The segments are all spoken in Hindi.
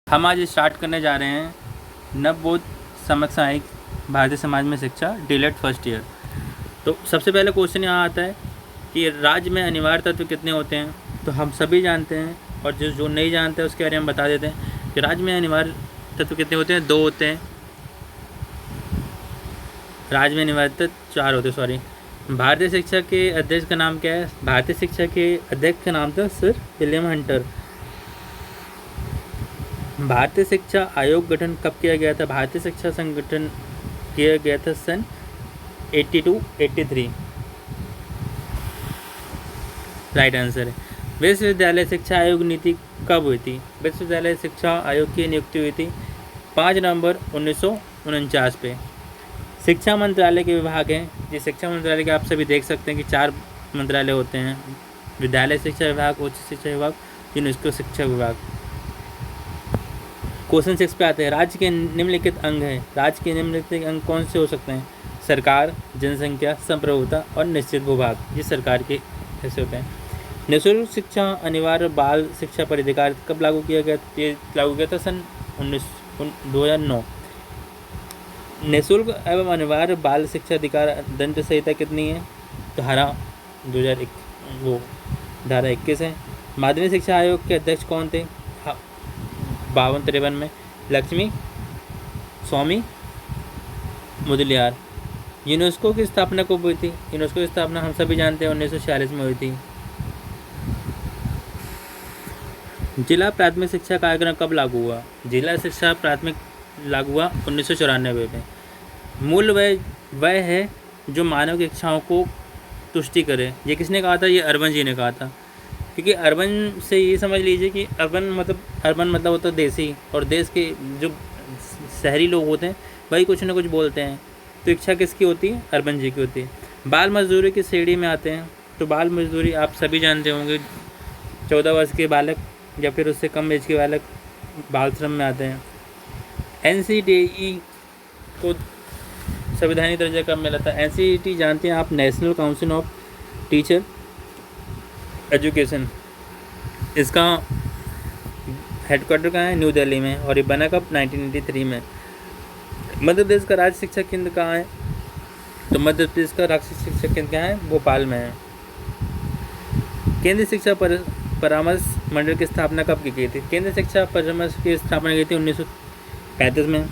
हम आज स्टार्ट करने जा रहे हैं नवबोध समसामयिक भारतीय समाज में शिक्षा डीलेट फर्स्ट ईयर। तो सबसे पहले क्वेश्चन यहाँ आता है कि राज्य में अनिवार्य तत्व कितने होते हैं। तो हम सभी जानते हैं, और जो नहीं जानते हैं उसके बारे में हम बता देते हैं कि राज्य में अनिवार्य तत्व कितने होते हैं। 2 होते हैं। राज्य में अनिवार्य तत्व 4 होते हैं, सॉरी। भारतीय शिक्षा के अध्यक्ष का नाम क्या है? भारतीय शिक्षा के अध्यक्ष का नाम था सर विलियम हंटर। भारतीय शिक्षा आयोग गठन कब किया गया था? भारतीय शिक्षा संगठन किया गया था सन 82-83। राइट आंसर है। विश्वविद्यालय शिक्षा आयोग नीति कब हुई थी? विश्वविद्यालय शिक्षा आयोग की नियुक्ति हुई थी 5 नवंबर 1949 पे। शिक्षा मंत्रालय के विभाग हैं। ये शिक्षा मंत्रालय के आप सभी देख सकते हैं कि 4 मंत्रालय होते हैं। विद्यालय शिक्षा विभाग, उच्च शिक्षा विभाग, यूनेस्को शिक्षा विभाग। क्वेश्चन 6 पे आते हैं। राज्य के निम्नलिखित अंग हैं। राज्य के निम्नलिखित अंग कौन से हो सकते हैं? सरकार, जनसंख्या, संप्रभुता और निश्चित भूभाग। ये सरकार के ऐसे होते हैं। निःशुल्क शिक्षा अनिवार्य बाल शिक्षा पर अधिकार कब लागू किया गया? ये लागू किया था सन 2009। निःशुल्क एवं अनिवार्य बाल शिक्षा अधिकार दंड संहिता कितनी है? धारा 21 है। माध्यमिक शिक्षा आयोग के अध्यक्ष कौन थे? 52-53 में लक्ष्मी स्वामी मुदलियार। यूनेस्को की स्थापना कब हुई थी? यूनेस्को की स्थापना हम सभी जानते हैं 1946 में हुई थी। जिला प्राथमिक शिक्षा कार्यक्रम कब लागू हुआ? जिला शिक्षा प्राथमिक लागू हुआ 1994 में। मूल वह है जो मानव की इच्छाओं को तुष्टि करे। ये किसने कहा था? ये अर्बन जी ने कहा था। क्योंकि अर्बन से ये समझ लीजिए कि अर्बन मतलब होता है देसी, और देश के जो शहरी लोग होते हैं वही कुछ ना कुछ बोलते हैं। तो इच्छा किसकी होती है? अर्बन जी की होती है। बाल मजदूरी की श्रेणी में आते हैं। तो बाल मजदूरी आप सभी जानते होंगे, 14 वर्ष के बालक या फिर उससे कम एज के बालक बाल श्रम में आते हैं। NCTE को संवैधानिक दर्जा कब मिला था? NCTE जानते हैं आप, national council of teacher education. इसका हेडक्वार्टर कहाँ है? न्यू दिल्ली में। और ये बना कब? 1983 में। मध्य प्रदेश का राज्य शिक्षा केंद्र कहाँ है? तो मध्य प्रदेश का राज्य शिक्षा केंद्र कहाँ है? भोपाल में है। केंद्रीय शिक्षा परामर्श मंडल की स्थापना कब की गई थी? केंद्रीय शिक्षा परामर्श की स्थापना की थी 1935 में।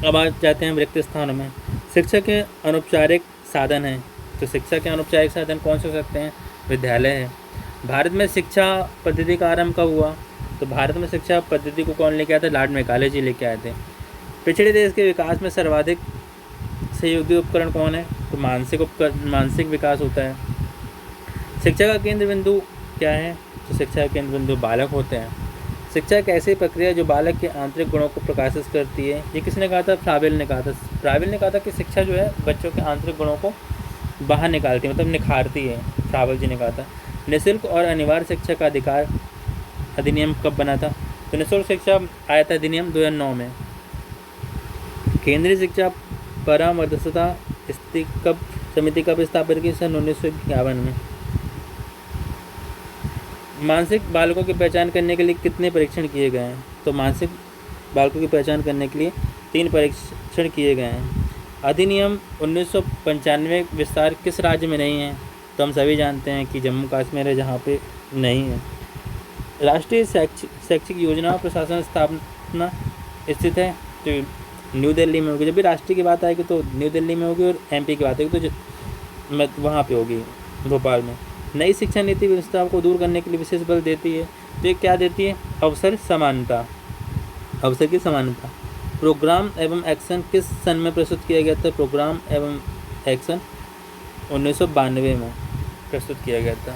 अब आ जाते हैं रिक्त स्थानों में। शिक्षा के अनौपचारिक साधन हैं। तो शिक्षा के अनौपचारिक साधन कौन से हो सकते हैं? विद्यालय है। भारत में शिक्षा पद्धति का आरंभ कब हुआ? तो भारत में शिक्षा पद्धति को कौन लेके आया था? लॉर्ड मैकाले जी लेके आए थे। पिछड़े देश के विकास में सर्वाधिक सहयोगी उपकरण कौन है? तो मानसिक विकास होता है। शिक्षा का केंद्र बिंदु क्या है? तो शिक्षा का केंद्र बिंदु बालक होते हैं। शिक्षा एक ऐसी प्रक्रिया जो बालक के आंतरिक गुणों को प्रकाशित करती है। ये किसने कहा था? फ्रावेल ने कहा था। फ्रावेल ने कहा था कि शिक्षा जो है बच्चों के आंतरिक गुणों को बाहर निकालती है, मतलब निखारती है। फ्रावेल जी ने कहा था। निःशुल्क और अनिवार्य शिक्षा का अधिकार अधिनियम कब बना था? तो निःशुल्क शिक्षा आया था अधिनियम 2009 में। केंद्रीय शिक्षा परामर्शदा समिति कब स्थापित की? सन 1951 में। मानसिक बालकों की पहचान करने के लिए कितने परीक्षण किए गए हैं? तो मानसिक बालकों की पहचान करने के लिए 3 परीक्षण किए गए हैं। अधिनियम 1995 विस्तार किस राज्य में नहीं है? तो हम सभी जानते हैं कि जम्मू कश्मीर है, जहाँ पे नहीं है। राष्ट्रीय शैक्षिक योजना प्रशासन स्थापना स्थित है तो न्यू दिल्ली में होगी। जब भी राष्ट्रीय की बात आएगी तो न्यू दिल्ली में होगी, और MP की बात आएगी तो वहाँ पे होगी, भोपाल में। नई शिक्षा नीति व्यवस्था को दूर करने के लिए विशेष बल देती है। तो ये क्या देती है? अवसर की समानता। प्रोग्राम एवं एक्शन किस सन में प्रस्तुत किया गया था? प्रोग्राम एवं एक्शन 1992 में प्रस्तुत किया गया था।